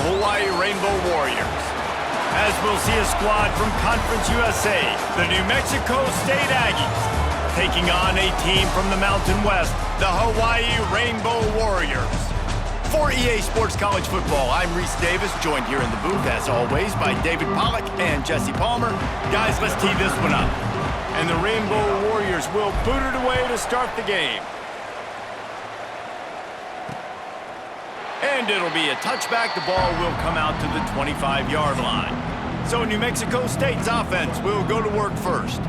Hawaii Rainbow Warriors. As we'll see a squad from Conference USA, the New Mexico State Aggies, taking on a team from the Mountain West, the Hawaii Rainbow Warriors. For EA Sports College Football, I'm Reese Davis, joined here in the booth, as always, by David Pollack and Jesse Palmer. Guys, let's tee this one up. And the Rainbow Warriors will boot it away to start the game. And it'll be a touchback. The ball will come out to the 25-yard line. So New Mexico State's offense will go to work first.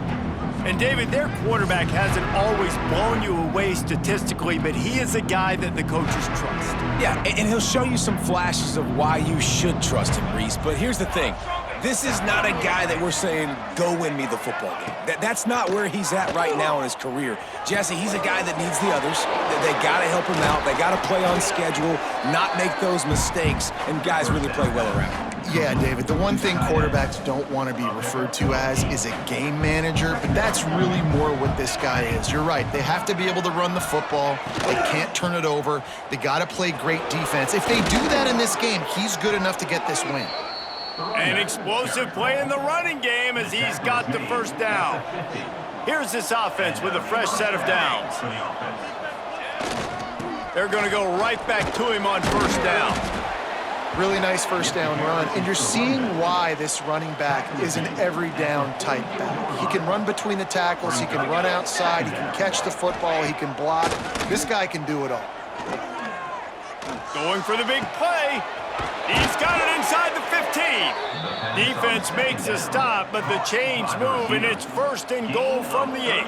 And David, their quarterback hasn't always blown you away statistically, but he is a guy that the coaches trust. Yeah, and he'll show you some flashes of why you should trust him, Reese. But here's the thing. This is not a guy that we're saying, go win me the football game. That's not where he's at right now in his career. Jesse, he's a guy that needs the others. They got to help him out. They got to play on schedule, not make those mistakes, and guys really play well around him. Yeah, David, the one thing quarterbacks don't want to be referred to as is a game manager, but that's really more what this guy is. You're right. They have to be able to run the football. They can't turn it over. They got to play great defense. If they do that in this game, he's good enough to get this win. An explosive play in the running game as he's got the first down. Here's this offense with a fresh set of downs. They're going to go right back to him on first down. Really nice first down run, and you're seeing why this running back is an every down type back. He can run between the tackles, he can run outside, he can catch the football, he can block. This guy can do it all. Going for the big play. He's got it inside the 15. Defense makes a stop, but the chains move, and it's first and goal from the 8.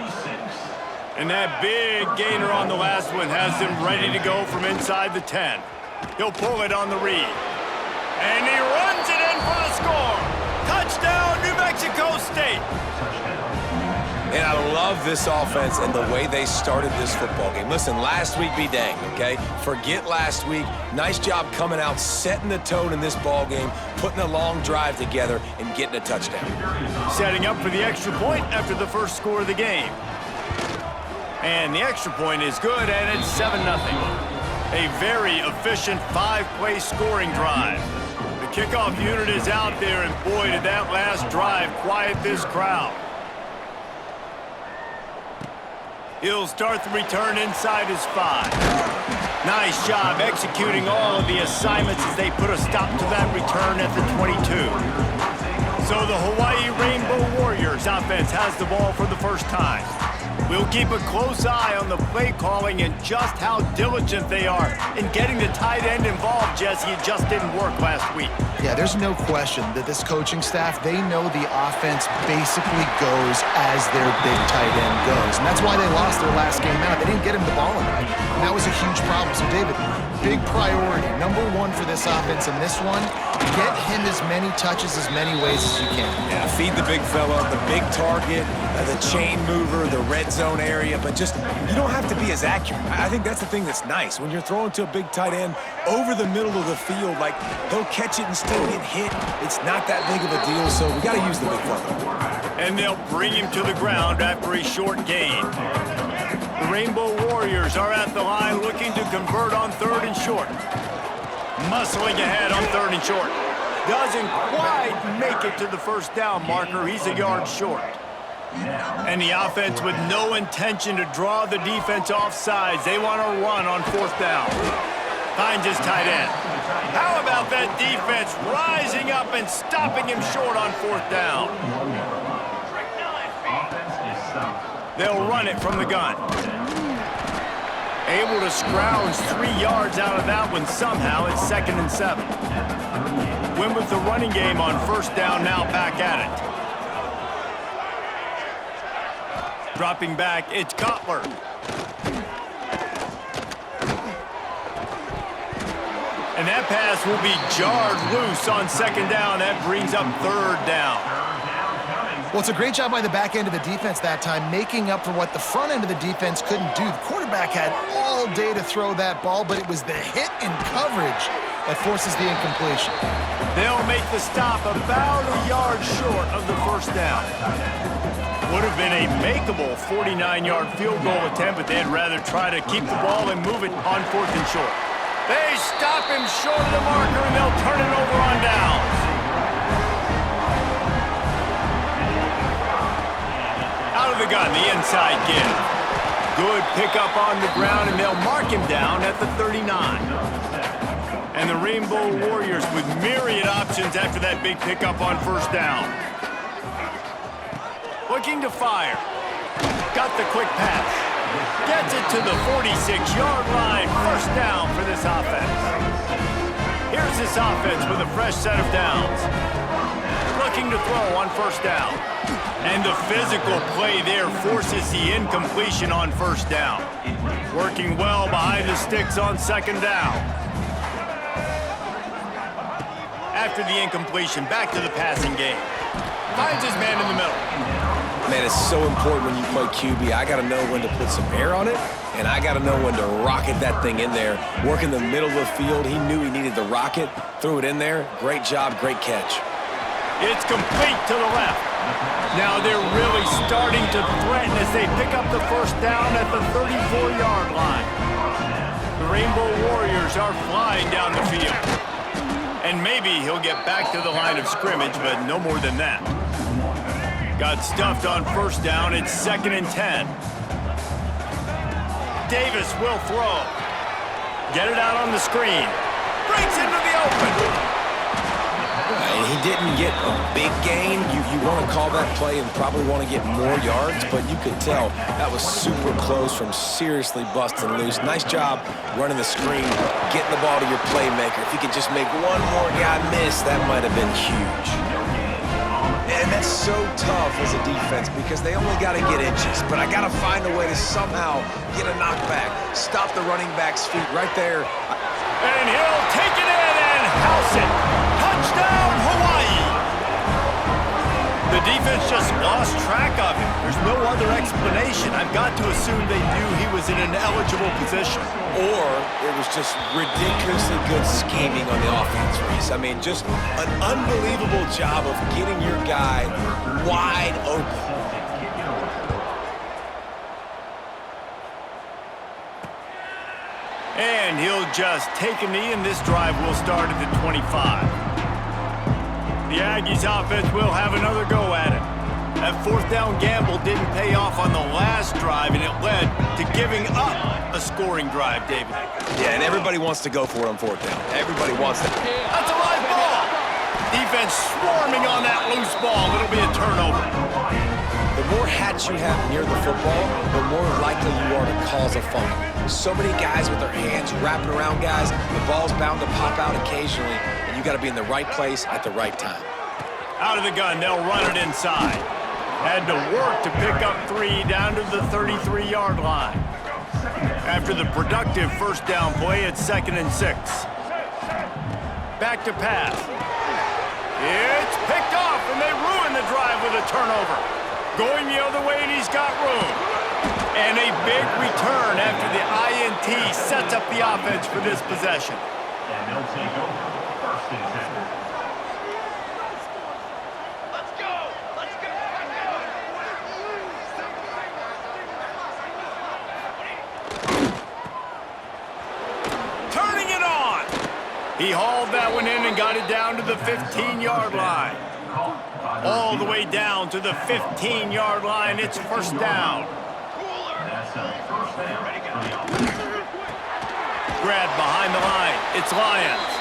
And that big gainer on the last one has him ready to go from inside the 10. He'll pull it on the read. And he runs it in for the score. Touchdown, New Mexico State. And I love this offense and the way they started this football game. Listen, last week be danged, okay? Forget last week. Nice job coming out, setting the tone in this ball game, putting a long drive together, and getting a touchdown. Setting up for the extra point after the first score of the game. And the extra point is good, and it's 7-0. A very efficient 5-play scoring drive. The kickoff unit is out there, and boy, did that last drive quiet this crowd. He'll start the return inside his 5. Nice job executing all of the assignments as they put a stop to that return at the 22. So the Hawaii Rainbow Warriors offense has the ball for the first time. We'll keep a close eye on the play calling and just how diligent they are in getting the tight end involved, Jesse. It just didn't work last week. Yeah, there's no question that this coaching staff, they know the offense basically goes as their big tight end goes. And that's why they lost their last game out. They didn't get him the ball enough. And that was a huge problem. So, David, big priority. Number one for this offense in this one, get him as many touches as many ways as you can. Yeah, feed the big fella, the big target, the chain mover, the red zone area, but just, you don't have to be as accurate. I think that's the thing that's nice. When you're throwing to a big tight end over the middle of the field, like, he'll catch it and still get hit. It's not that big of a deal, so we got to use the big fella. And they'll bring him to the ground after a short gain. The Rainbow Warriors are at the line looking to convert on 3rd and short. Muscling ahead on 3rd and short. Doesn't quite make it to the first down marker. He's a yard short. And the offense with no intention to draw the defense off sides. They want to run on 4th down. Finds his tight end. How about that defense rising up and stopping him short on 4th down? They'll run it from the gun. Able to scrounge 3 yards out of that one somehow. It's 2nd and 7. Win with the running game on 1st down, now back at it. Dropping back, it's Cutler. And that pass will be jarred loose on 2nd down. That brings up 3rd down. Well, it's a great job by the back end of the defense that time, making up for what the front end of the defense couldn't do. The quarterback had all day to throw that ball, but it was the hit and coverage that forces the incompletion. They'll make the stop about a yard short of the 1st down. Would have been a makeable 49-yard field goal attempt, but they'd rather try to keep the ball and move it on 4th and short. They stop him short of the marker, and they'll turn it over on downs. Out of the gun, the inside give. Good pickup on the ground, and they'll mark him down at the 39. And the Rainbow Warriors with myriad options after that big pickup on first down. Looking to fire. Got the quick pass. Gets it to the 46-yard line. First down for this offense. Here's this offense with a fresh set of downs. Looking to throw on first down. And the physical play there forces the incompletion on first down. Working well behind the sticks on second down. After the incompletion, back to the passing game. Finds his man in the middle. Man, it's so important when you play QB. I got to know when to put some air on it, and I got to know when to rocket that thing in there. Work in the middle of the field. He knew he needed the rocket. Threw it in there. Great job, great catch. It's complete to the left. Now they're really starting to threaten as they pick up the first down at the 34-yard line. The Rainbow Warriors are flying down the field. And maybe he'll get back to the line of scrimmage, but no more than that. Got stuffed on first down. It's 2nd and 10. Davis will throw. Get it out on the screen. Breaks into the open. And he didn't get a big gain. You want to call that play and probably want to get more yards, but you could tell that was super close from seriously busting loose. Nice job running the screen, getting the ball to your playmaker. If he could just make one more guy miss, that might have been huge. And that's so tough as a defense because they only got to get inches. But I got to find a way to somehow get a knockback, stop the running back's feet right there. And he'll take it in and house it. Touchdown, Hawaii! The defense just lost track of him. There's no other explanation. I've got to assume they knew he was in an eligible position. Or it was just ridiculously good scheming on the offense, Reese. I mean, just an unbelievable job of getting your guy wide open. And he'll just take a knee, and this drive will start at the 25. The Aggies offense will have another go at it. That fourth down gamble didn't pay off on the last drive, and it led to giving up a scoring drive, David. Yeah, and everybody wants to go for it on fourth down. Everybody wants that. That's a live ball. Defense swarming on that loose ball. It'll be a turnover. The more hats you have near the football, the more likely you are to cause a fumble. So many guys with their hands wrapping around guys, the ball's bound to pop out occasionally, and you got to be in the right place at the right time. Out of the gun, they'll run it inside. Had to work to pick up 3 down to the 33-yard line. After the productive first down play, it's 2nd and 6. Back to pass. It's picked off, and they ruin the drive with a turnover. Going the other way, and he's got room. And a big return after the INT sets up the offense for this possession. And they'll take over 1st and 10. Let's go! Let's go! Turning it on! He hauled that one in and got it down to the 15-yard line. All the way down to the 15-yard line. It's first down. That's a first down. Grab behind the line. It's Lions.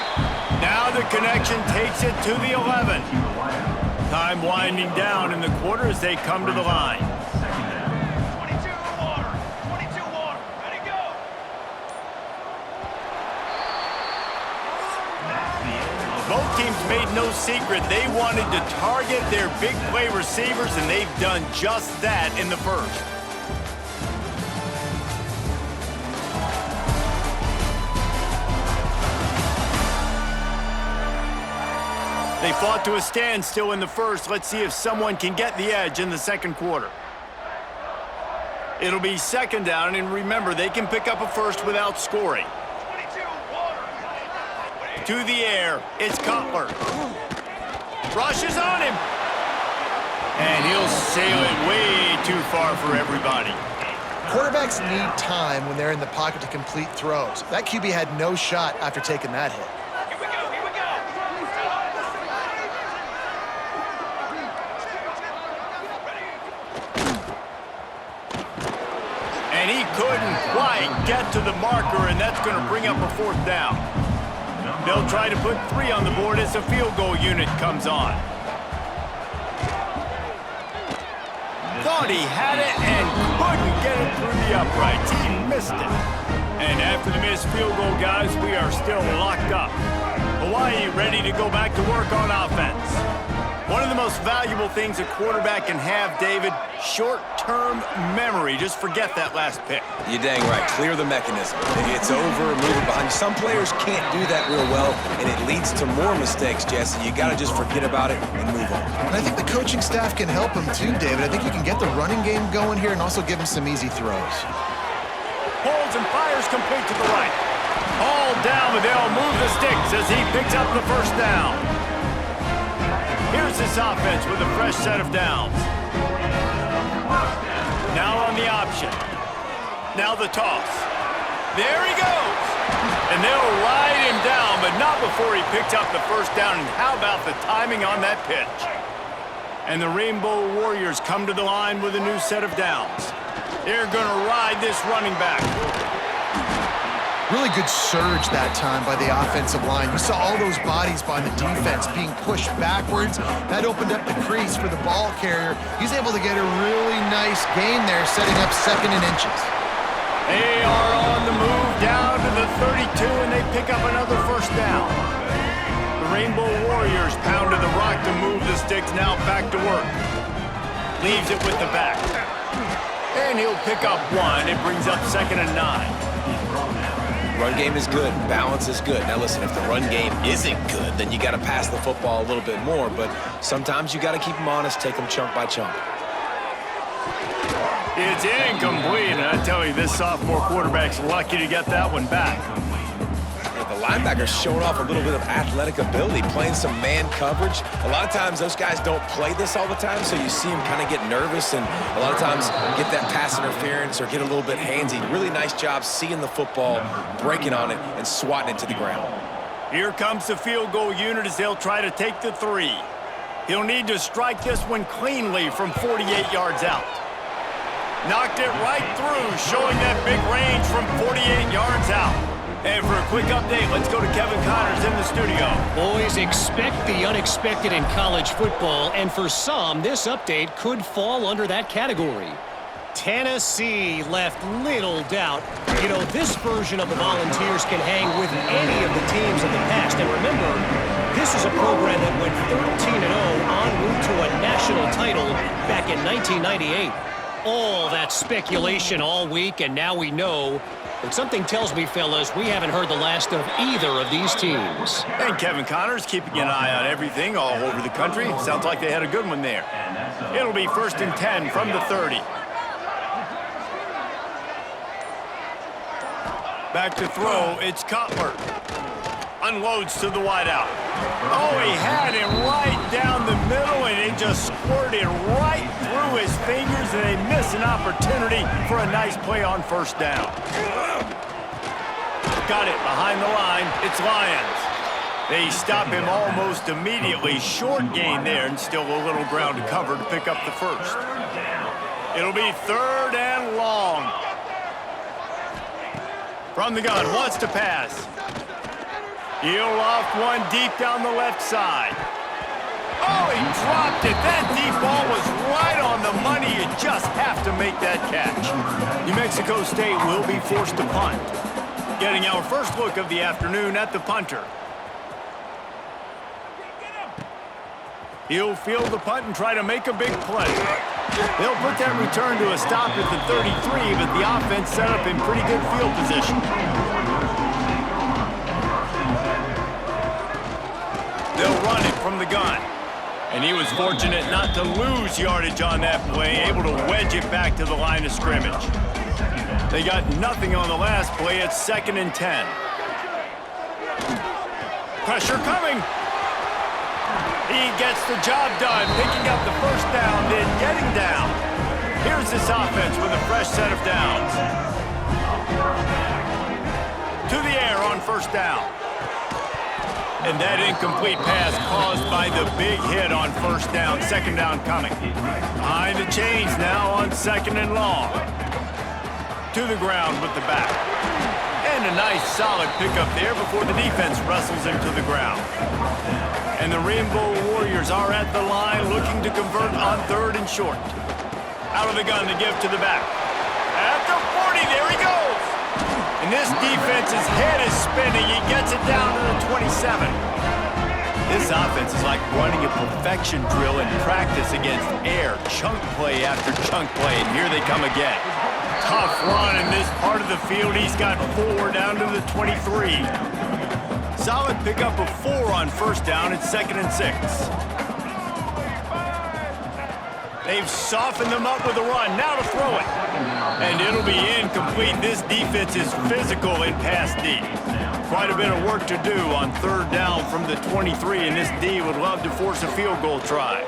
Now the connection takes it to the 11. Time winding down in the quarter as they come to the line. 22 water. 22 water. Ready, go. Both teams made no secret they wanted to target their big play receivers, and they've done just that in the first. They fought to a standstill in the first. Let's see if someone can get the edge in the second quarter. It'll be 2nd down, and remember, they can pick up a first without scoring. 22 water. To the air, it's Cutler. Rushes on him. And he'll sail it way too far for everybody. Quarterbacks need time when they're in the pocket to complete throws. That QB had no shot after taking that hit. Here we go, here we go. And he couldn't quite get to the marker, and that's going to bring up a 4th down. They'll try to put 3 on the board as the field goal unit comes on. Thought he had it and couldn't get it through the uprights. He missed it. And after the missed field goal, guys, we are still locked up. Hawaii ready to go back to work on offense. One of the most valuable things a quarterback can have, David, short-term memory. Just forget that last pick. You're dang right. Clear the mechanism. It's over, move it behind you. Some players can't do that real well, and it leads to more mistakes, Jesse. You got to just forget about it and move on. And I think the coaching staff can help him too, David. I think you can get the running game going here and also give him some easy throws. Holds and fires complete to the right. All down, but they'll move the sticks as he picks up the 1st down. Here's this offense with a fresh set of downs. Now on the option. Now the toss. There he goes. And they'll ride him down, but not before he picks up the 1st down. And how about the timing on that pitch? And the Rainbow Warriors come to the line with a new set of downs. They're going to ride this running back. Really good surge that time by the offensive line. You saw all those bodies by the defense being pushed backwards. That opened up the crease for the ball carrier. He's able to get a really nice gain there, setting up 2nd and inches. They are on the move down to the 32, and they pick up another 1st down. The Rainbow Warriors pound to the rock to move the sticks, now back to work. Leaves it with the back. And he'll pick up 1. It brings up 2nd and 9. Run game is good. Balance is good. Now listen, if the run game isn't good, then you got to pass the football a little bit more. But sometimes you got to keep them honest, take them chunk by chunk. It's incomplete, and I tell you, this sophomore quarterback's lucky to get that one back. The linebacker's showing off a little bit of athletic ability, playing some man coverage. A lot of times, those guys don't play this all the time, so you see them kind of get nervous and a lot of times get that pass interference or get a little bit handsy. Really nice job seeing the football, breaking on it, and swatting it to the ground. Here comes the field goal unit as they'll try to take the 3. He'll need to strike this one cleanly from 48 yards out. Knocked it right through, showing that big range from 48 yards out. And for a quick update, let's go to Kevin Connors in the studio. Boys, expect the unexpected in college football, and for some, this update could fall under that category. Tennessee left little doubt. You know, this version of the Volunteers can hang with any of the teams in the past. And remember, this is a program that went 13-0 en route to a national title back in 1998. All that speculation all week, and now we know. But something tells me, fellas, we haven't heard the last of either of these teams. And Kevin Connors keeping an eye on everything all over the country. Sounds like they had a good one there. It'll be 1st and 10 from the 30. Back to throw, it's Cutler. Unloads to the wideout. Oh, he had him right down the middle, and he just squirted right through his fingers, and they miss an opportunity for a nice play on 1st down. Got it behind the line. It's Lions. They stop him almost immediately. Short gain there, and still a little ground to cover to pick up the 1st. It'll be 3rd and long. From the gun, wants to pass. He'll off one deep down the left side. Oh, he dropped it. That deep ball was right on the money. You just have to make that catch. New Mexico State will be forced to punt. Getting our first look of the afternoon at the punter. He'll field the punt and try to make a big play. They'll put that return to a stop at the 33, but the offense set up in pretty good field position. They'll run it from the gun. And he was fortunate not to lose yardage on that play, able to wedge it back to the line of scrimmage. They got nothing on the last play. It's 2nd and 10. Pressure coming. He gets the job done, picking up the 1st down, then getting down. Here's this offense with a fresh set of downs. To the air on first down. And that incomplete pass caused by the big hit on first down. Second down coming. Behind the chains now on second and long. To the ground with the back. And a nice solid pickup there before the defense wrestles him to the ground. And the Rainbow Warriors are at the line looking to convert on third and short. Out of the gun to give to the back. At the 40, there he goes. And this defense's head is spinning. He gets it down to the 27. This offense is like running a perfection drill in practice against air. Chunk play after chunk play, and here they come again. Tough run in this part of the field. He's got 4 down to the 23. Solid pickup of 4 on first down. It's 2nd and 6. They've softened them up with a run. Now to throw it. And it'll be incomplete. This defense is physical in pass D. Quite a bit of work to do on third down from the 23, and this D would love to force a field goal try.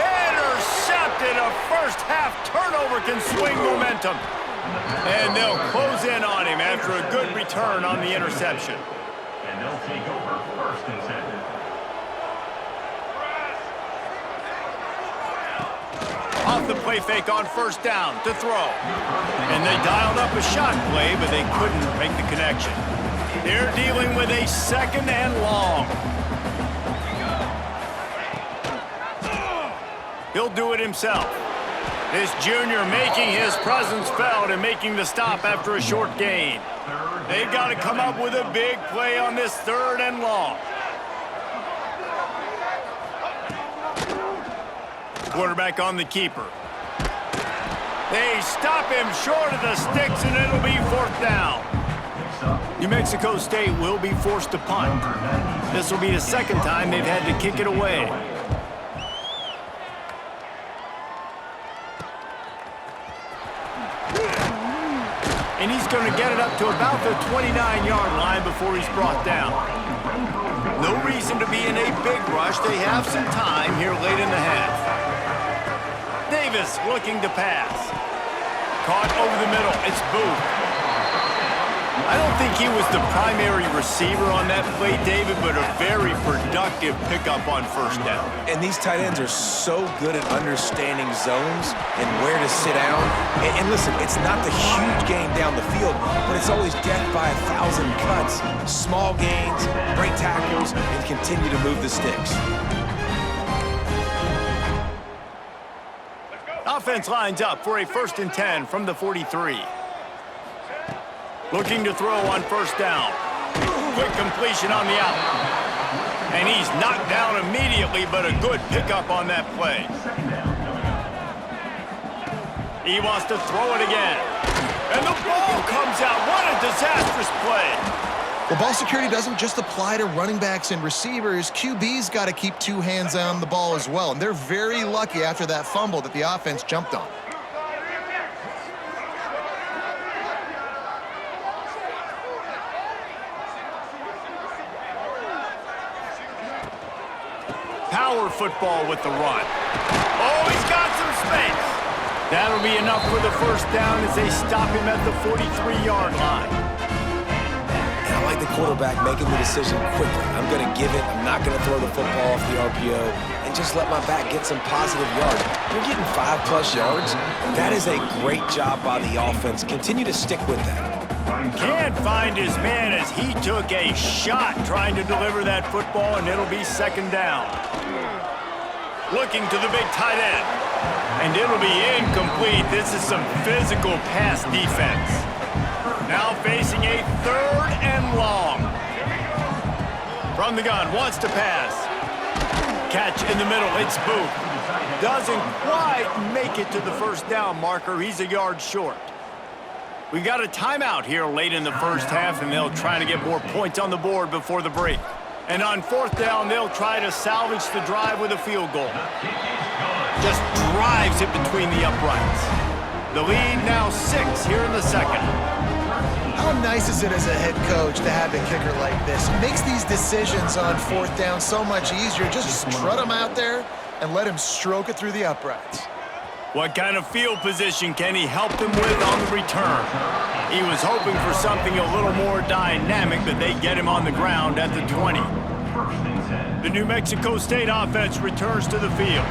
Intercepted. A first half turnover can swing momentum. And they'll close in on him after a good return on the interception. And they'll take over 1st and 10. Off the play fake on first down to throw. And they dialed up a shot play, but they couldn't make the connection. They're dealing with a 2nd and long. He'll do it himself. This junior making his presence felt and making the stop after a short gain. They've got to come up with a big play on this 3rd and long. Quarterback on the keeper. They stop him short of the sticks, and it'll be 4th down. New Mexico State will be forced to punt. This will be the 2nd time they've had to kick it away. And he's going to get it up to about the 29-yard line before he's brought down. No reason to be in a big rush. They have some time here late in the half. Davis looking to pass. Caught over the middle. It's Booth. I don't think he was the primary receiver on that play, David, but a very productive pickup on first down. And these tight ends are so good at understanding zones and where to sit down. And listen, it's not the huge gain down the field, but it's always death by 1,000 cuts. Small gains, break tackles, and continue to move the sticks. Offense lines up for a 1st and 10 from the 43. Looking to throw on first down. Quick completion on the out. And he's knocked down immediately, but a good pickup on that play. He wants to throw it again. And the ball comes out. What a disastrous play. Well, ball security doesn't just apply to running backs and receivers. QB's got to keep 2 hands on the ball as well. And they're very lucky after that fumble that the offense jumped on. Power football with the run. Oh, he's got some space. That'll be enough for the first down as they stop him at the 43-yard line. And I like the quarterback making the decision quickly. I'm going to give it. I'm not going to throw the football off the RPO and just let my back get some positive yards. You're getting 5+ yards. That is a great job by the offense. Continue to stick with that. Can't find his man as he took a shot trying to deliver that football, and it'll be 2nd down. Looking to the big tight end. And it'll be incomplete. This is some physical pass defense. Now facing a 3rd and long. From the gun, wants to pass. Catch in the middle, it's Booth. Doesn't quite make it to the first down marker. He's a yard short. We got a timeout here late in the first half, and they'll try to get more points on the board before the break. And on 4th down, they'll try to salvage the drive with a field goal. Just drives it between the uprights. The lead now 6 here in the 2nd. How nice is it as a head coach to have a kicker like this? It makes these decisions on 4th down so much easier. Just strut him out there and let him stroke it through the uprights. What kind of field position can he help them with on the return? He was hoping for something a little more dynamic, but they get him on the ground at the 20. The New Mexico State offense returns to the field.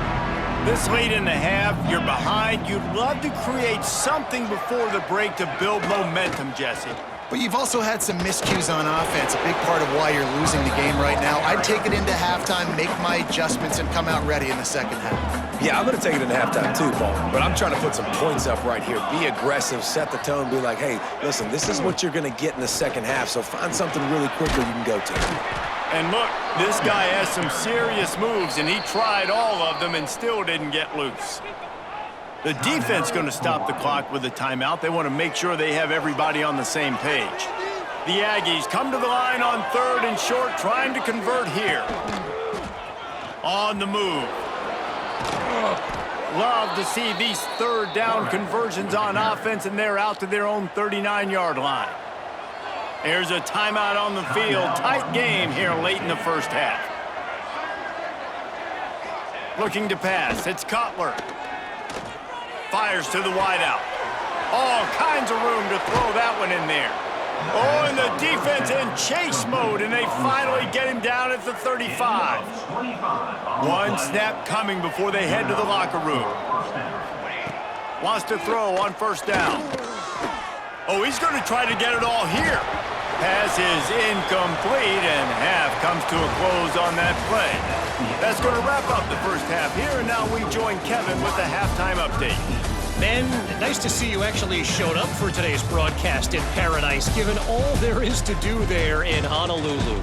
This late in the half, you're behind. You'd love to create something before the break to build momentum, Jesse. But you've also had some miscues on offense, a big part of why you're losing the game right now. I'd take it into halftime, make my adjustments, and come out ready in the second half. Yeah, I'm going to take it into halftime too, Paul. But I'm trying to put some points up right here. Be aggressive, set the tone, be like, hey, listen, this is what you're going to get in the second half, so find something really quickly you can go to. And look, this guy has some serious moves, and he tried all of them and still didn't get loose. The defense going to stop the clock with a timeout. They want to make sure they have everybody on the same page. The Aggies come to the line on 3rd and short, trying to convert here. On the move. Love to see these 3rd down conversions on offense, and they're out to their own 39-yard line. There's a timeout on the field. Tight game here late in the first half. Looking to pass. It's Cutler. Fires to the wideout. All kinds of room to throw that one in there. Oh, and the defense in chase mode, and they finally get him down at the 35. One snap coming before they head to the locker room. Wants to throw on 1st down. Oh, he's going to try to get it all here. Pass is incomplete, and half comes to a close on that play. That's going to wrap up the first half here, and now we join Kevin with the halftime update. Ben, nice to see you actually showed up for today's broadcast in paradise, given all there is to do there in Honolulu.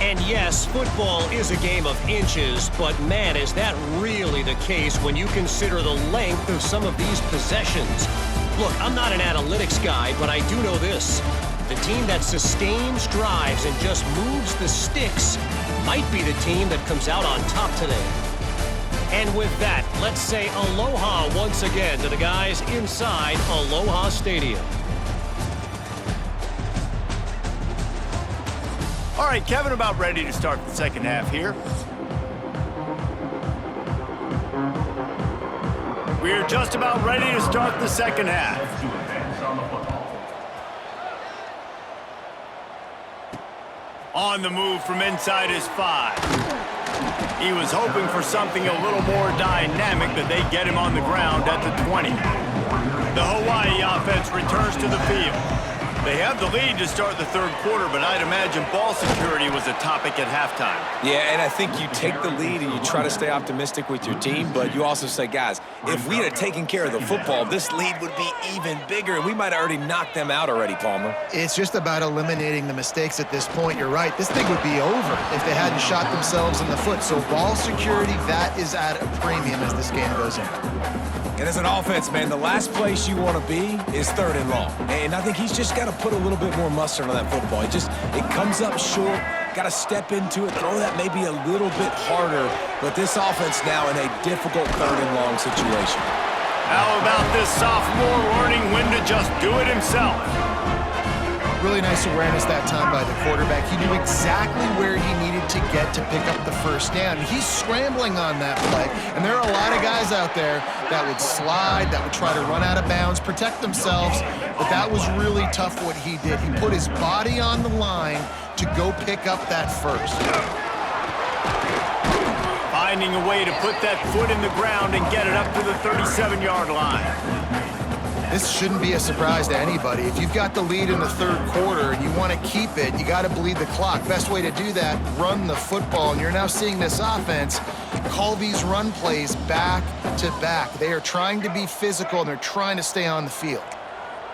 And yes, football is a game of inches, but man, is that really the case when you consider the length of some of these possessions. Look, I'm not an analytics guy, but I do know this. The team that sustains drives and just moves the sticks might be the team that comes out on top today. And with that, let's say aloha once again to the guys inside Aloha Stadium. All right, Kevin, about ready to start the second half here. We're just about ready to start the second half. On the move from inside his 5. He was hoping for something a little more dynamic, but they get him on the ground at the 20. The Hawaii offense returns to the field. They have the lead to start the 3rd quarter, but I'd imagine ball security was a topic at halftime. Yeah, and I think you take the lead and you try to stay optimistic with your team, but you also say, guys, if we had taken care of the football, this lead would be even bigger, and we might have already knocked them out already, Palmer. It's just about eliminating the mistakes at this point. You're right. This thing would be over if they hadn't shot themselves in the foot. So ball security, that is at a premium as this game goes in. And as an offense, man, the last place you want to be is 3rd and long. And I think he's just got to put a little bit more mustard on that football. It comes up short, got to step into it, throw that maybe a little bit harder. But this offense now in a difficult 3rd and long situation. How about this sophomore learning when to just do it himself? Really nice awareness that time by the quarterback. He knew exactly where he needed to get to pick up the 1st down. He's scrambling on that play, and there are a lot of guys out there that would slide, that would try to run out of bounds, protect themselves, but that was really tough what he did. He put his body on the line to go pick up that 1st. Finding a way to put that foot in the ground and get it up to the 37-yard line. This shouldn't be a surprise to anybody. If you've got the lead in the 3rd quarter and you want to keep it, you got to bleed the clock. Best way to do that, run the football. And you're now seeing this offense call these run plays back to back. They are trying to be physical, and they're trying to stay on the field.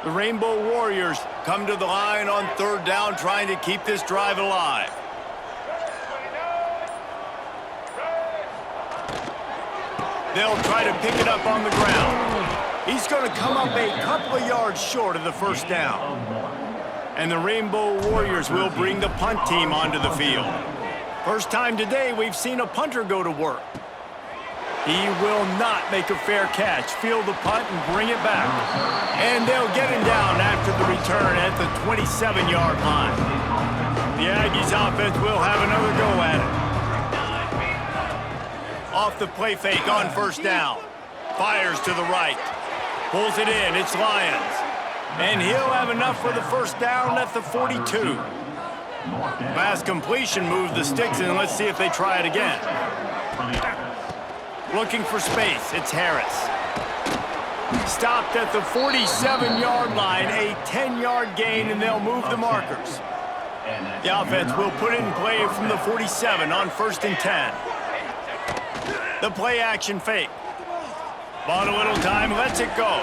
The Rainbow Warriors come to the line on 3rd down, trying to keep this drive alive. They'll try to pick it up on the ground. He's going to come up a couple of yards short of the 1st down. And the Rainbow Warriors will bring the punt team onto the field. First time today we've seen a punter go to work. He will not make a fair catch. Field the punt and bring it back. And they'll get him down after the return at the 27-yard line. The Aggies offense will have another go at it. Off the play fake on 1st down. Fires to the right. Pulls it in. It's Lions. And he'll have enough for the first down at the 42. Pass completion moved the sticks in. Let's see if they try it again. Looking for space. It's Harris. Stopped at the 47-yard line. A 10-yard gain, and they'll move the markers. The offense will put it in play from the 47 on 1st and 10. The play action fake. Bought a little time, lets it go.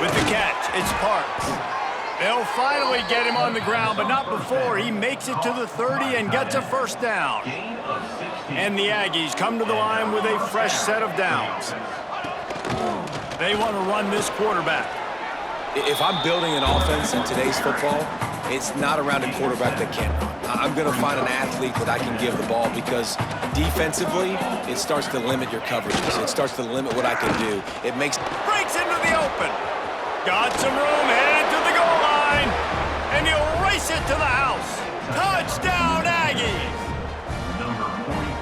With the catch, it's Parks. They'll finally get him on the ground, but not before he makes it to the 30 and gets a first down. And the Aggies come to the line with a fresh set of downs. They want to run this quarterback. If I'm building an offense in today's football, it's not around a quarterback that can't run. I'm going to find an athlete that I can give the ball because defensively, it starts to limit your coverages. It starts to limit what I can do. It makes... Breaks into the open. Got some room, headed to the goal line. And he'll race it to the house. Touchdown, Aggies.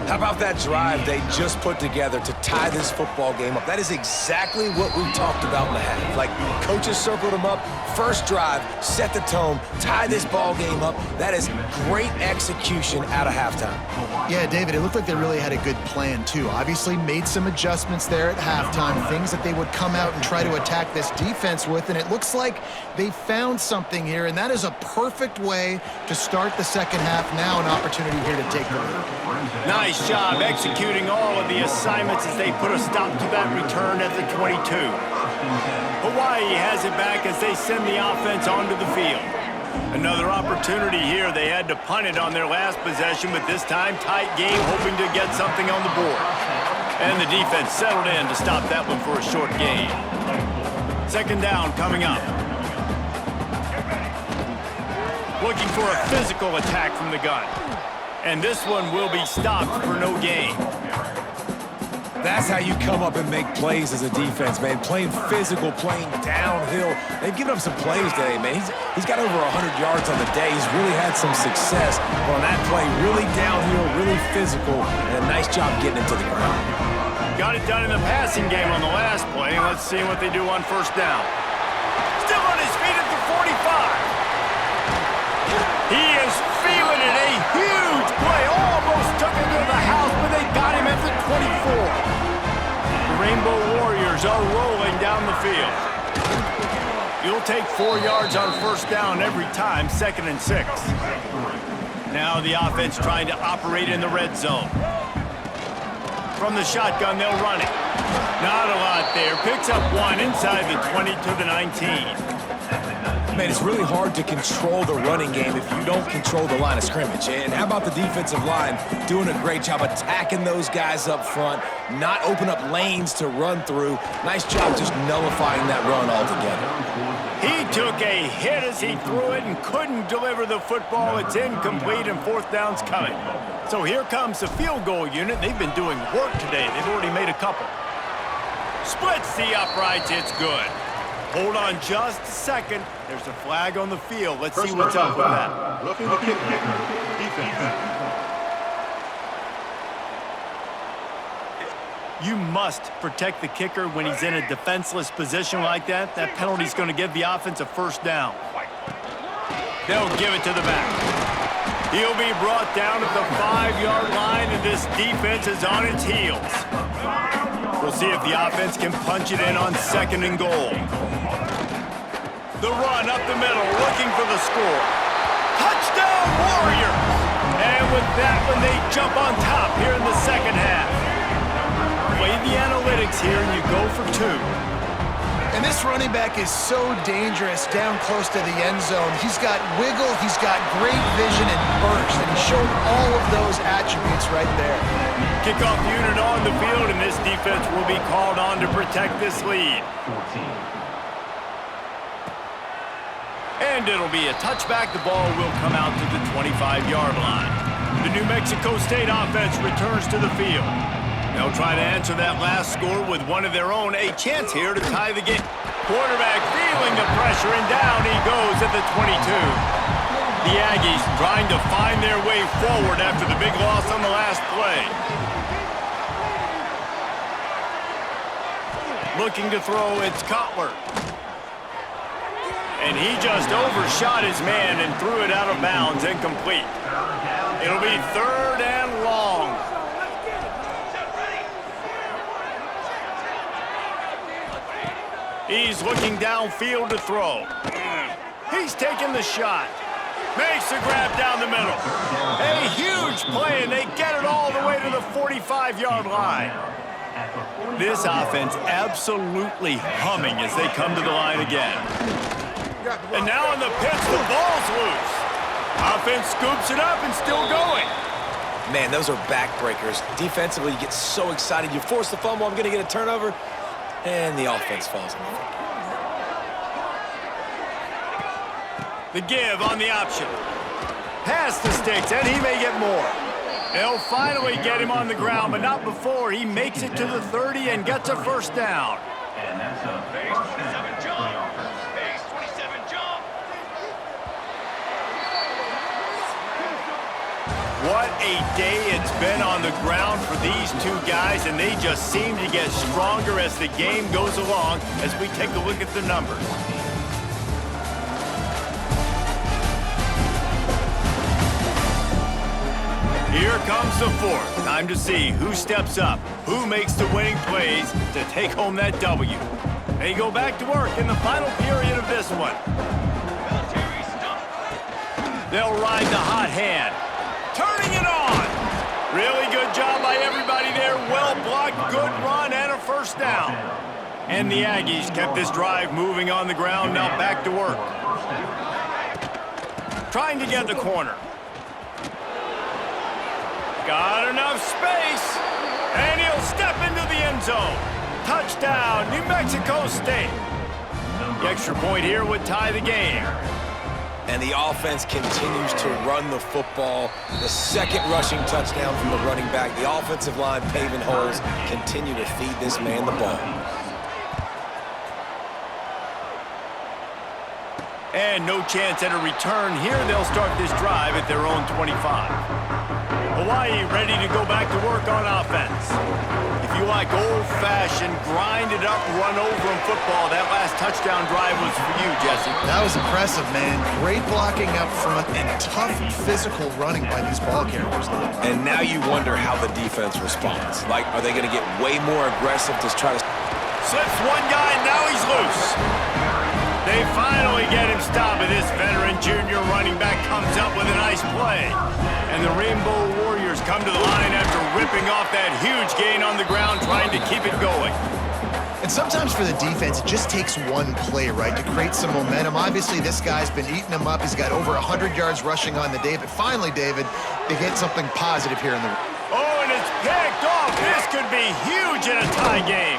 How about that drive they just put together to tie this football game up? That is exactly what we talked about in the half. Like, coaches circled them up. First drive, set the tone, tie this ball game up. That is great execution out of halftime. Yeah, David, it looked like they really had a good plan, too. Obviously made some adjustments there at halftime, things that they would come out and try to attack this defense with, and it looks like they found something here, and that is a perfect way to start the second half. Now an opportunity here to take the lead. Nice job executing all of the assignments as they put a stop to that return at the 22. Hawaii has it back as they send the offense onto the field. Another opportunity here. They had to punt it on their last possession, but this time tight game, hoping to get something on the board. And the defense settled in to stop that one for a short gain. Second down coming up. Looking for a physical attack from the gun. And this one will be stopped for no gain. That's how you come up and make plays as a defense, man. Playing physical, playing downhill. They've given up some plays today, man. He's got over 100 yards on the day. He's really had some success. But on that play, really downhill, really physical, and a nice job getting it to the ground. Got it done in the passing game on the last play. Let's see what they do on first down. Still on his feet at the 45. He is feeling it. A huge play. Almost took him to the house, but they got him at the 24. The Rainbow Warriors are rolling down the field. You'll take 4 yards on first down every time, 2nd and 6. Now the offense trying to operate in the red zone. From the shotgun, they'll run it. Not a lot there. Picks up one inside the 20 to the 19. Man, it's really hard to control the running game if you don't control the line of scrimmage. And how about the defensive line doing a great job attacking those guys up front, not open up lanes to run through. Nice job just nullifying that run altogether. He took a hit as he threw it and couldn't deliver the football. It's incomplete and fourth down's coming. So here comes the field goal unit. They've been doing work today. They've already made a couple. Splits the uprights. It's good. Hold on just a second. There's a flag on the field. Let's see what's up with that. Looking to kick defense. You must protect the kicker when he's in a defenseless position like that. That penalty's going to give the offense a first down. They'll give it to the back. He'll be brought down at the 5-yard line, and this defense is on its heels. We'll see if the offense can punch it in on 2nd and goal. The run up the middle, looking for the score. Touchdown, Warriors! And with that one, they jump on top here in the second half. Play the analytics here, and you go for 2. And this running back is so dangerous down close to the end zone. He's got wiggle, he's got great vision and burst, and he showed all of those attributes right there. Kickoff unit on the field, and this defense will be called on to protect this lead. And it'll be a touchback. The ball will come out to the 25-yard line. The New Mexico State offense returns to the field. They'll try to answer that last score with one of their own. A chance here to tie the game. Quarterback feeling the pressure, and down he goes at the 22. The Aggies trying to find their way forward after the big loss on the last play. Looking to throw, it's Cutler. And he just overshot his man and threw it out of bounds, incomplete. It'll be 3rd and long. He's looking downfield to throw. He's taking the shot. Makes the grab down the middle. A huge play, and they get it all the way to the 45-yard line. This offense absolutely humming as they come to the line again. And now in the pitch, the ball's loose. Offense scoops it up and still going. Man, those are backbreakers. Defensively, you get so excited. You force the fumble, I'm going to get a turnover, and the offense falls in. The give on the option. Past the sticks, and he may get more. They'll finally get him on the ground, but not before he makes it to the 30 and gets a first down. And that's a base 27 jump. Base 27 jump. What a day it's been on the ground for these two guys, and they just seem to get stronger as the game goes along as we take a look at the numbers. Here comes the 4th. Time to see who steps up, who makes the winning plays to take home that W. They go back to work in the final period of this one. Military stop. They'll ride the hot hand. Turning it on. Really good job by everybody there. Well blocked, good run, and a first down. And the Aggies kept this drive moving on the ground. Now back to work. Trying to get the corner. Got enough space, and he'll step into the end zone. Touchdown, New Mexico State. The extra point here would tie the game. And the offense continues to run the football. The second rushing touchdown from the running back. The offensive line paving holes. Continue to feed this man the ball. And no chance at a return here. They'll start this drive at their own 25. Hawaii ready to go back to work on offense. If you like old-fashioned, grind-it-up, run-over-'em football, that last touchdown drive was for you, Jesse. That was impressive, man. Great blocking up front and tough physical running by these ball carriers. And now you wonder how the defense responds. Like, are they going to get way more aggressive to try to... Slips one guy, now he's loose. They finally get him stopped, and this veteran junior running back comes up with a nice play. And the Rainbow Warriors come to the line after ripping off that huge gain on the ground, trying to keep it going. And sometimes for the defense, it just takes one play, right, to create some momentum. Obviously, this guy's been eating them up. He's got over 100 yards rushing on the day. But finally, David, they get something positive here in the... Oh, and it's picked off. This could be huge in a tie game.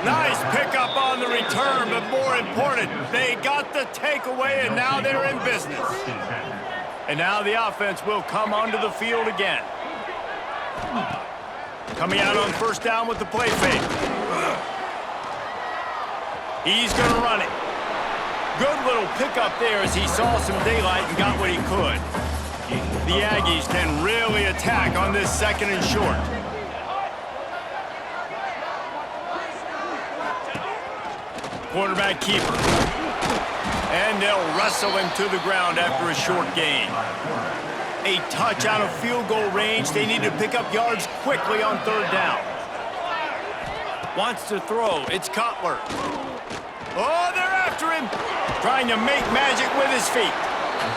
Nice pickup on the return, but more important, they got the takeaway, and now they're in business. And now the offense will come onto the field again. Coming out on first down with the play fake. He's going to run it. Good little pickup there as he saw some daylight and got what he could. The Aggies can really attack on this 2nd and short. Quarterback keeper. And they'll wrestle him to the ground after a short gain. A touch out of field goal range. They need to pick up yards quickly on 3rd down. Wants to throw. It's Cutler. Oh, they're after him. Trying to make magic with his feet.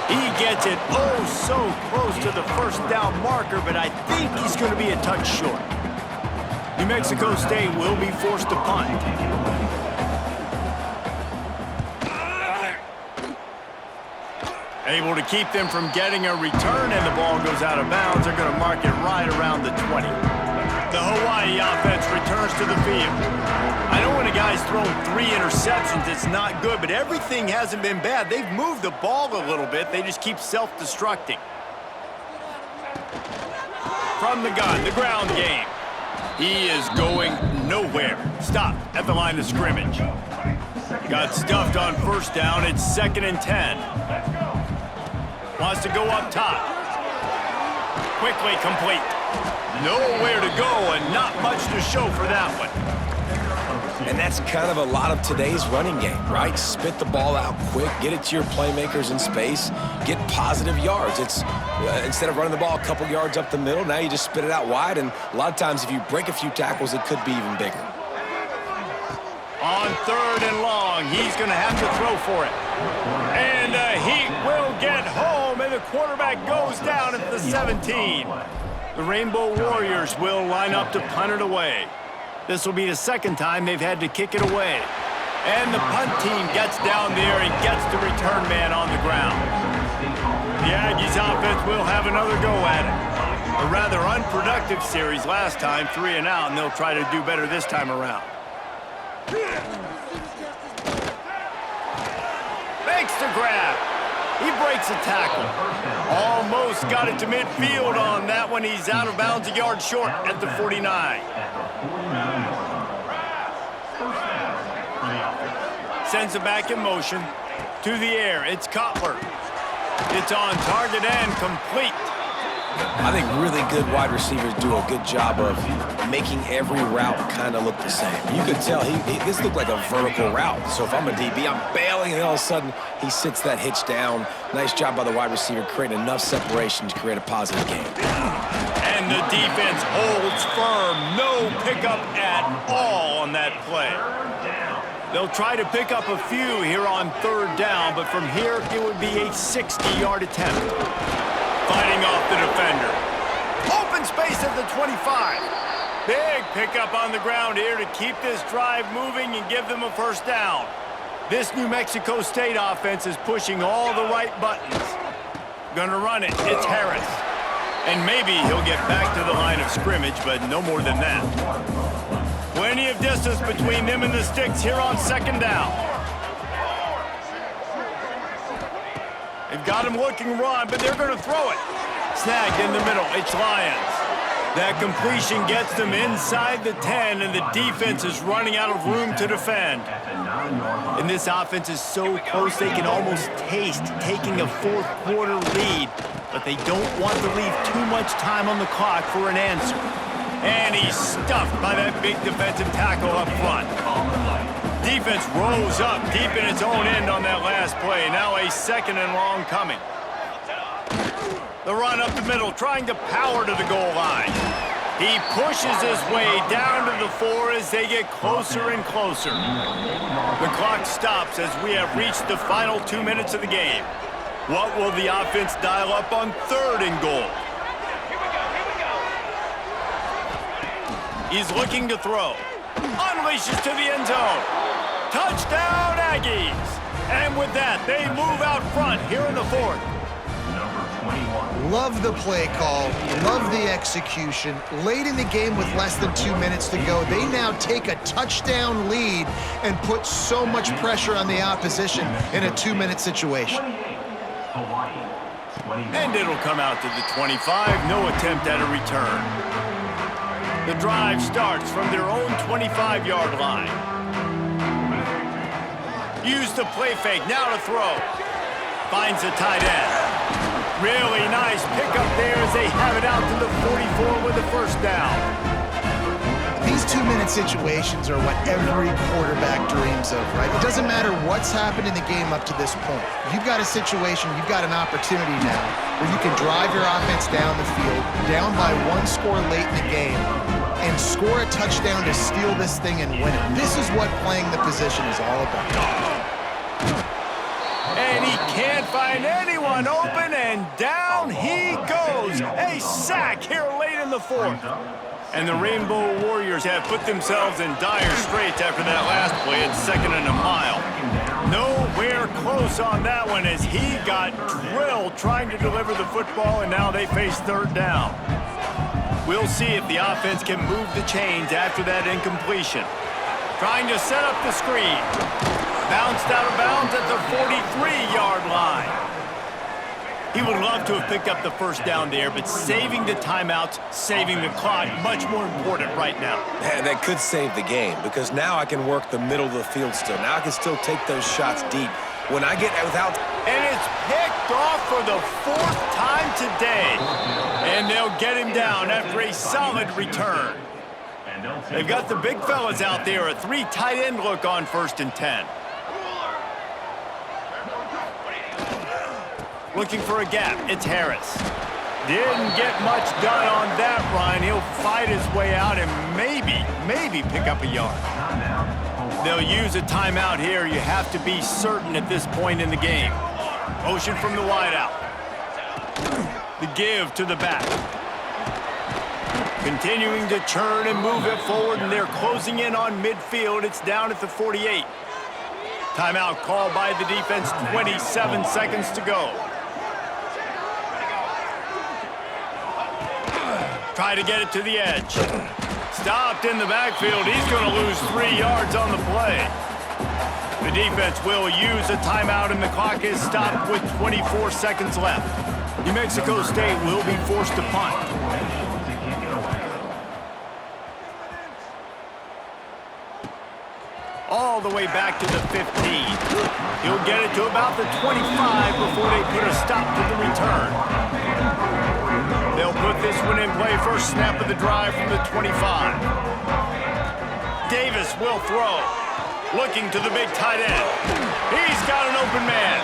He gets it oh so close to the first down marker, but I think he's going to be a touch short. New Mexico State will be forced to punt. Able to keep them from getting a return, and the ball goes out of bounds. They're going to mark it right around the 20. The Hawaii offense returns to the field. I know when a guy's thrown 3 interceptions, it's not good, but everything hasn't been bad. They've moved the ball a little bit. They just keep self-destructing. From the gun, the ground game. He is going nowhere. Stop at the line of scrimmage. Got stuffed on first down. It's 2nd and 10. Wants to go up top. Quickly complete. Nowhere to go and not much to show for that one. And that's kind of a lot of today's running game, right? Spit the ball out quick, get it to your playmakers in space, get positive yards. It's instead of running the ball a couple yards up the middle, now you just spit it out wide, and a lot of times if you break a few tackles, it could be even bigger. On 3rd and long, he's going to have to throw for it. And he will get home, and the quarterback goes down at the 17. The Rainbow Warriors will line up to punt it away. This will be the second time they've had to kick it away. And the punt team gets down there and gets the return man on the ground. The Aggies offense will have another go at it. A rather unproductive series last time, 3 and out, and they'll try to do better this time around. Makes the grab. He breaks a tackle. Almost got it to midfield on that one. He's out of bounds a yard short at the 49. Sends it back in motion. To the air. It's Cutler. It's on target and complete. I think really good wide receivers do a good job of making every route kind of look the same. You could tell this looked like a vertical route. So if I'm a DB, I'm bailing, and all of a sudden he sits that hitch down. Nice job by the wide receiver creating enough separation to create a positive game. And the defense holds firm. No pickup at all on that play. They'll try to pick up a few here on 3rd down, but from here it would be a 60-yard attempt. Fighting off the defender. Open space at the 25. Big pickup on the ground here to keep this drive moving and give them a first down. This New Mexico State offense is pushing all the right buttons. Gonna run it. It's Harris. And maybe he'll get back to the line of scrimmage, but no more than that. Plenty of distance between them and the sticks here on 2nd down. They've got him looking run, but they're going to throw it. Snagged in the middle. It's Lions. That completion gets them inside the 10, and the defense is running out of room to defend. And this offense is so close they can almost taste taking a 4th-quarter lead, but they don't want to leave too much time on the clock for an answer. And he's stuffed by that big defensive tackle up front. Defense rose up deep in its own end on that last play. Now a 2nd and long coming. The run up the middle, trying to power to the goal line. He pushes his way down to the 4 as they get closer and closer. The clock stops as we have reached the final 2 minutes of the game. What will the offense dial up on 3rd and goal? He's looking to throw. Unleashes to the end zone. Touchdown, Aggies! And with that, they move out front here in the 4th. Love the play call. Love the execution. Late in the game with less than 2 minutes to go, they now take a touchdown lead and put so much pressure on the opposition in a 2-minute situation. And it'll come out to the 25. No attempt at a return. The drive starts from their own 25-yard line. Use the play fake, now to throw. Finds a tight end. Really nice pickup there as they have it out to the 44 with a first down. These 2-minute situations are what every quarterback dreams of, right? It doesn't matter what's happened in the game up to this point. You've got a situation, you've got an opportunity now where you can drive your offense down the field, down by 1 score late in the game, and score a touchdown to steal this thing and win it. This is what playing the position is all about. And he can't find anyone open, and down he goes. A sack here late in the 4th. And the Rainbow Warriors have put themselves in dire straits after that last play at 2nd and a mile. Nowhere close on that one as he got drilled trying to deliver the football, and now they face 3rd down. We'll see if the offense can move the chains after that incompletion. Trying to set up the screen. Bounced out of bounds at the 43-yard line. He would love to have picked up the first down there, but saving the timeouts, saving the clock, much more important right now. And that could save the game, because now I can work the middle of the field still. Now I can still take those shots deep. When I get without... And it's picked off for the 4th time today. And they'll get him down after a solid return. They've got the big fellas out there, a 3 tight end look on 1st and 10. Looking for a gap, it's Harris. Didn't get much done on that run. He'll fight his way out and maybe pick up a yard. They'll use a timeout here. You have to be certain at this point in the game. Motion from the wideout. The give to the back. Continuing to turn and move it forward, and they're closing in on midfield. It's down at the 48. Timeout called by the defense, 27 seconds to go. Try to get it to the edge. Stopped in the backfield. He's going to lose 3 yards on the play. The defense will use a timeout, and the clock is stopped with 24 seconds left. New Mexico State will be forced to punt. All the way back to the 15. He'll get it to about the 25 before they put a stop to the return. They'll put this one in play. First snap of the drive from the 25. Davis will throw. Looking to the big tight end. He's got an open man.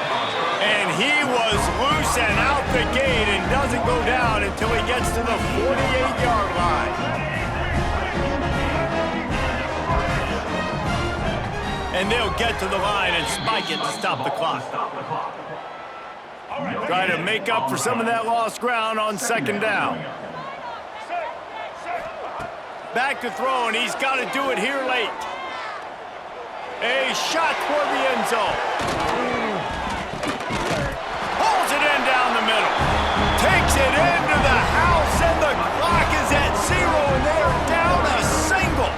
And he was loose and out the gate and doesn't go down until he gets to the 48-yard line. And they'll get to the line and spike it to stop the clock. Try to make up for some of that lost ground on 2nd down. Back to throw, and he's got to do it here late. A shot toward the end zone. Pulls it in down the middle. Takes it into the house, and the clock is at 0, and they are down a single.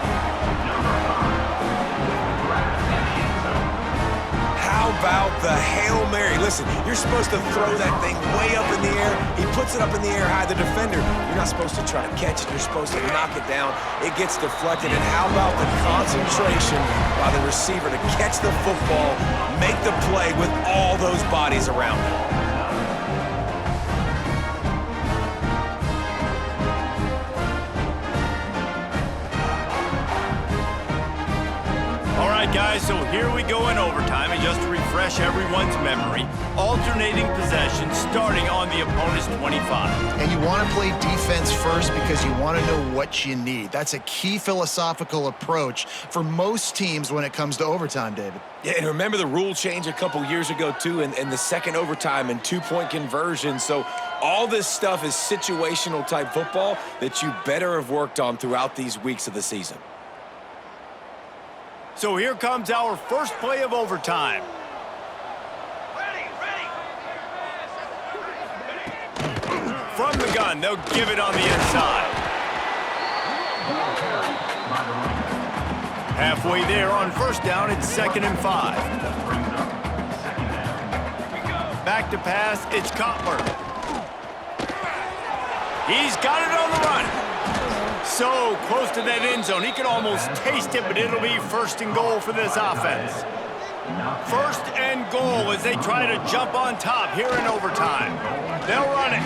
How about the Hail Mary? Listen, you're supposed to throw that thing way up in the air. He puts it up in the air high. The defender, you're not supposed to try to catch it. You're supposed to knock it down. It gets deflected. And how about the concentration by the receiver to catch the football, make the play with all those bodies around him? All right, guys, so here we go in overtime, and just to refresh everyone's memory, alternating possession starting on the opponent's 25. And you want to play defense first because you want to know what you need. That's a key philosophical approach for most teams when it comes to overtime, David. Yeah, and remember the rule change a couple years ago, too, and the second overtime and 2-point conversion. So all this stuff is situational type football that you better have worked on throughout these weeks of the season. So here comes our first play of overtime. From the gun, they'll give it on the inside. Halfway there on 1st down, it's 2nd and 5. Back to pass, it's Cutler. He's got it on the run. So close to that end zone, he can almost taste it, but it'll be 1st and goal for this offense. 1st and goal as they try to jump on top here in overtime. They'll run it.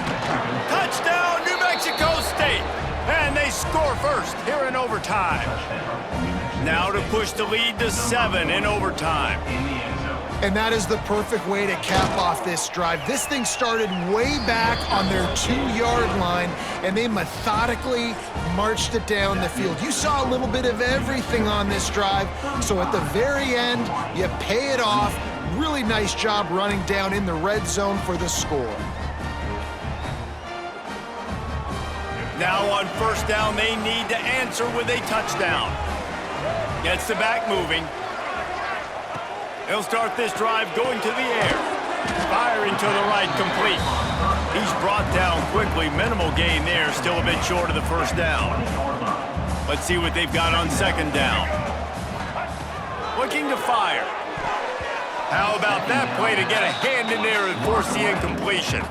Touchdown, New Mexico State. And they score first here in overtime. Now to push the lead to 7 in overtime. And that is the perfect way to cap off this drive. This thing started way back on their 2-yard line, and they methodically marched it down the field. You saw a little bit of everything on this drive, so at the very end, you pay it off. Really nice job running down in the red zone for the score. Now on 1st down, they need to answer with a touchdown. Gets the back moving. He'll start this drive going to the air. Firing to the right, complete. He's brought down quickly. Minimal gain there, still a bit short of the 1st down. Let's see what they've got on 2nd down. Looking to fire. How about that play to get a hand in there and force the incompletion?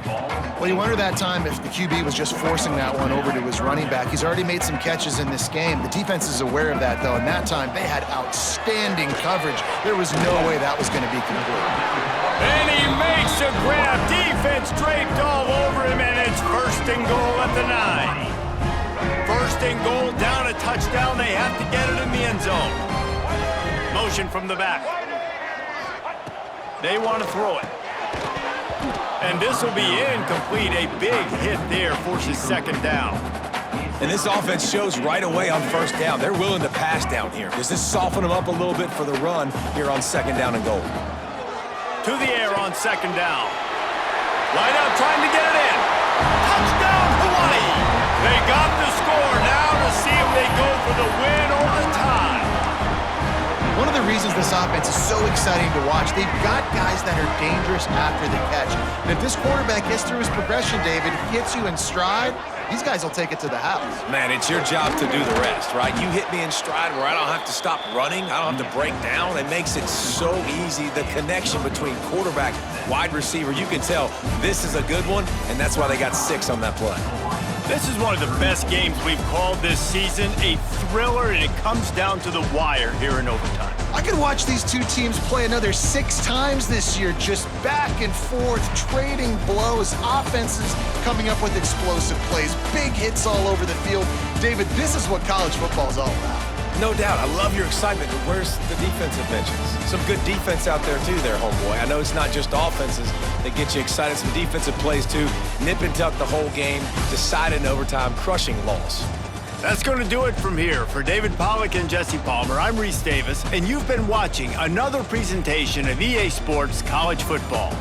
Well, you wonder that time if the QB was just forcing that one over to his running back. He's already made some catches in this game. The defense is aware of that, though, and that time they had outstanding coverage. There was no way that was going to be complete. And he makes a grab. Defense draped all over him, and it's 1st and goal at the 9. 1st and goal down a touchdown, they have to get it in the end zone. Motion from the back. They want to throw it. And this will be incomplete. A big hit there forces second down. And this offense shows right away on first down. They're willing to pass down here. Does this soften them up a little bit for the run here on second down and goal? To the air on second down. Line out trying to get it in. Touchdown, Hawaii! They got the score. Now to see if they go for the win or the tie. One of the reasons this offense is so exciting to watch, they've got guys that are dangerous after the catch. And if this quarterback gets through his progression, David, hits you in stride, these guys will take it to the house. Man, it's your job to do the rest, right? You hit me in stride where I don't have to stop running. I don't have to break down. It makes it so easy. The connection between quarterback, wide receiver, you can tell this is a good one, and that's why they got 6 on that play. This is one of the best games we've called this season. A thriller, and it comes down to the wire here in overtime. I could watch these two teams play another 6 times this year, just back and forth, trading blows, offenses coming up with explosive plays, big hits all over the field. David, this is what college football is all about. No doubt. I love your excitement, but where's the defensive mentions? Some good defense out there, too, there, homeboy. I know it's not just offenses that get you excited. Some defensive plays, too. Nip and tuck the whole game, decide in overtime, crushing loss. That's going to do it from here. For David Pollack and Jesse Palmer, I'm Reese Davis, and you've been watching another presentation of EA Sports College Football.